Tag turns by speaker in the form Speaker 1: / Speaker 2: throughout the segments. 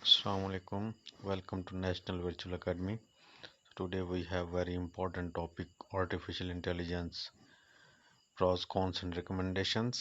Speaker 1: Assalamu alaikum. Welcome to National Virtual Academy. Today we have very important topic artificial intelligence pros cons and recommendations.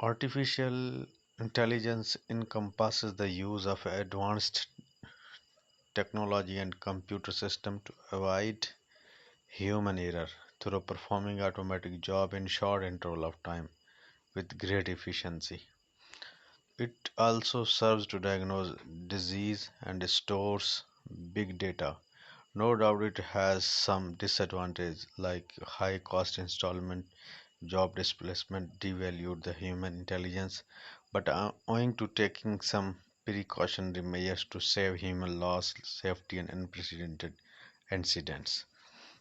Speaker 1: Artificial intelligence encompasses the use of advanced technology and computer system to avoid human error through performing automatic job in short interval of time with great efficiency. It also serves to diagnose disease and stores big data. No doubt it has some disadvantages like high cost installment, job displacement, devalued the human intelligence, but owing to taking some precautionary measures to save human loss, safety and unprecedented incidents.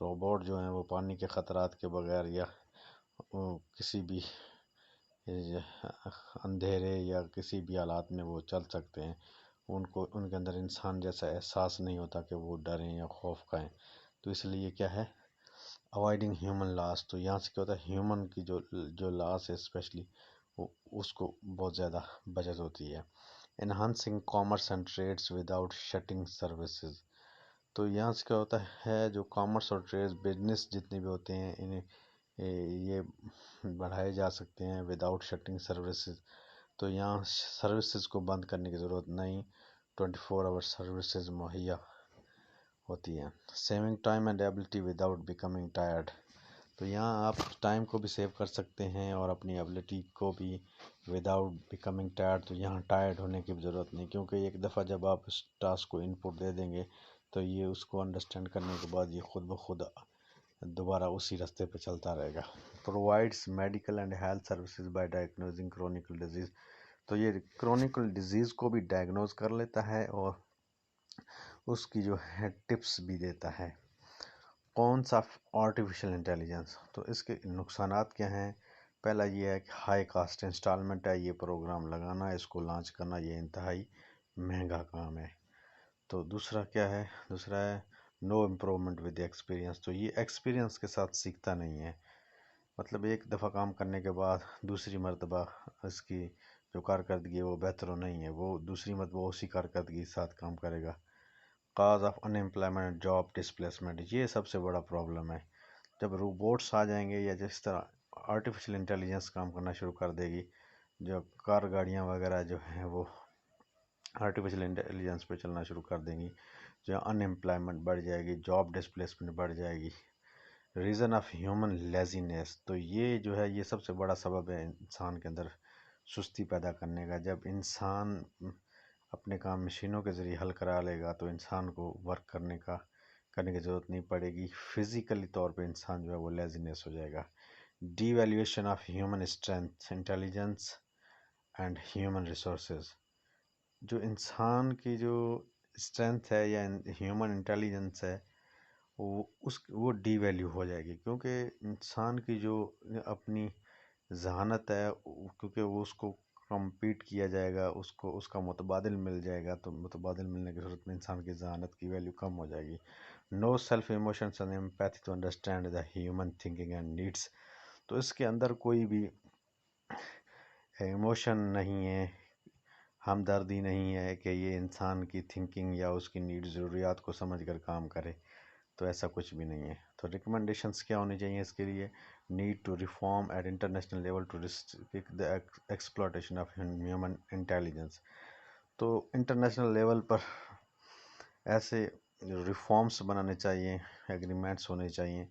Speaker 1: Robot جو ہیں وہ پانی کے خطرات کے بغیر یا کسی بھی اندھیرے یا کسی بھی حالات میں وہ چل سکتے ہیں. ان کے اندر انسان جیسا احساس نہیں ہوتا کہ وہ ڈریں یا خوف کھائیں. تو اس لیے کیا ہے، اوائڈنگ ہیومن لاس. تو یہاں سے کیا ہوتا ہے، ہیومن کی جو لاس ہے اسپیشلی اس کو بہت زیادہ بچت ہوتی ہے. Enhancing commerce and traits without shutting services. تو یہاں سے کیا ہوتا ہے، جو کامرس اور ٹریڈ بزنس جتنے بھی ہوتے ہیں انہیں یہ بڑھائے جا سکتے ہیں وداؤٹ شٹنگ سروسز. تو یہاں سروسز کو بند کرنے کی ضرورت نہیں، 24 آور سروسز مہیا ہوتی ہیں. Saving time and ability without becoming tired. تو یہاں آپ ٹائم کو بھی سیو کر سکتے ہیں اور اپنی ایبلٹی کو بھی وداؤٹ بیکمنگ ٹائرڈ. تو یہاں ٹائرڈ ہونے کی ضرورت نہیں، کیونکہ ایک دفعہ جب آپ اس ٹاسک کو ان پٹ دے دیں گے تو یہ اس کو انڈرسٹینڈ کرنے کے بعد یہ خود بخود دوبارہ اسی راستے پہ چلتا رہے گا. Provides medical and health services by diagnosing chronical disease. تو یہ کرونیکل ڈیزیز کو بھی ڈائگنوز کر لیتا ہے اور اس کی جو ہے ٹپس بھی دیتا ہے. کون سا آرٹیفیشل انٹیلیجنس. تو اس کے نقصانات کیا ہیں؟ پہلا یہ ہے کہ ہائی کاسٹ انسٹالمنٹ ہے، یہ پروگرام لگانا، اس کو لانچ کرنا یہ انتہائی مہنگا کام ہے. تو دوسرا کیا ہے، دوسرا ہے نو امپرومنٹ ود ایکسپیرینس. تو یہ ایکسپیرینس کے ساتھ سیکھتا نہیں ہے، مطلب ایک دفعہ کام کرنے کے بعد دوسری مرتبہ اس کی جو کارکردگی ہے وہ بہتر نہیں ہے، وہ دوسری مرتبہ اسی کارکردگی کے ساتھ کام کرے گا. Cause of unemployment job displacement. یہ سب سے بڑا پرابلم ہے. جب روبوٹس آ جائیں گے یا جس طرح آرٹیفیشل انٹیلیجنس کام کرنا شروع کر دے گی، جو کار گاڑیاں وغیرہ جو ہیں وہ آرٹیفیشل انٹیلیجنس پہ چلنا شروع کر دیں گی، جو ان امپلائمنٹ بڑھ جائے گی، جاب ڈسپلیسمنٹ بڑھ جائے گی. Reason of human لیزینس. تو یہ جو ہے یہ سب سے بڑا سبب ہے انسان کے اندر سستی پیدا کرنے کا. جب انسان اپنے کام مشینوں کے ذریعے حل کرا لے گا تو انسان کو ورک کرنے کی ضرورت نہیں پڑے گی. فزیکلی طور پہ انسان جو ہے وہ لیزینس ہو جائے گا. Devaluation of human strength intelligence and human resources. جو انسان کی جو اسٹرینتھ ہے یا ہیومن انٹیلیجنس ہے وہ ڈی ویلیو ہو جائے گی، کیونکہ انسان کی جو اپنی ذہانت ہے، کیونکہ وہ اس کو کمپیٹ کیا جائے گا، اس کا متبادل مل جائے گا، تو متبادل ملنے کی صورت میں انسان کی ذہانت کی ویلیو کم ہو جائے گی. No self emotions and empathy to understand the human thinking and needs. تو اس کے اندر کوئی بھی ایموشن نہیں ہے، ہمدردی نہیں ہے کہ یہ انسان کی تھنکنگ یا اس کی نیڈ ضروریات کو سمجھ کر کام کرے. تو ایسا کچھ بھی نہیں ہے. تو ریکمنڈیشنز کیا ہونی چاہیے اس کے لیے؟ Need to reform at international level to restrict the exploitation of human intelligence. تو انٹرنیشنل لیول پر ایسے ریفارمز بنانے چاہیے، ایگریمنٹس ہونے چاہیے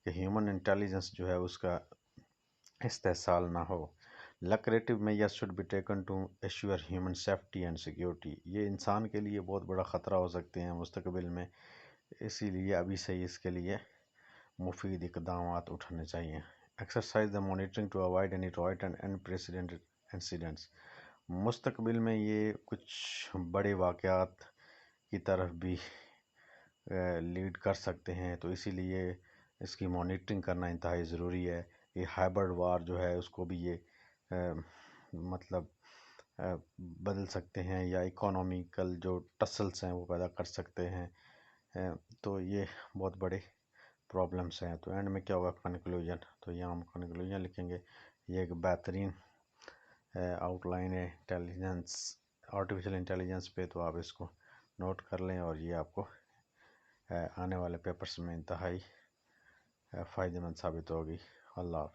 Speaker 1: کہ ہیومن انٹیلیجنس جو ہے اس کا استحصال نہ ہو. Lucrative measures should be taken to ensure human safety and security. یہ انسان کے لیے بہت بڑا خطرہ ہو سکتے ہیں مستقبل میں، اسی لیے ابھی سے ہی اس کے لیے مفید اقدامات اٹھانے چاہیے. Exercise the monitoring to avoid any right and unprecedented incidents. مستقبل میں یہ کچھ بڑے واقعات کی طرف بھی لیڈ کر سکتے ہیں، تو اسی لیے اس کی مانیٹرنگ کرنا انتہائی ضروری ہے. یہ ہائبرڈ وار جو ہے اس کو بھی یہ مطلب بدل سکتے ہیں، یا اکانومیکل جو ٹسلس ہیں وہ پیدا کر سکتے ہیں. تو یہ بہت بڑے پرابلمس ہیں. تو اینڈ میں کیا ہوگا کنکلوژن. تو یہاں ہم کنکلوژن لکھیں گے. یہ ایک بہترین آؤٹ لائن ہے آرٹیفیشل انٹیلیجنس پہ، تو آپ اس کو نوٹ کر لیں اور یہ آپ کو آنے والے پیپرز میں انتہائی فائدہ مند ثابت ہوگی. اللہ حافظ.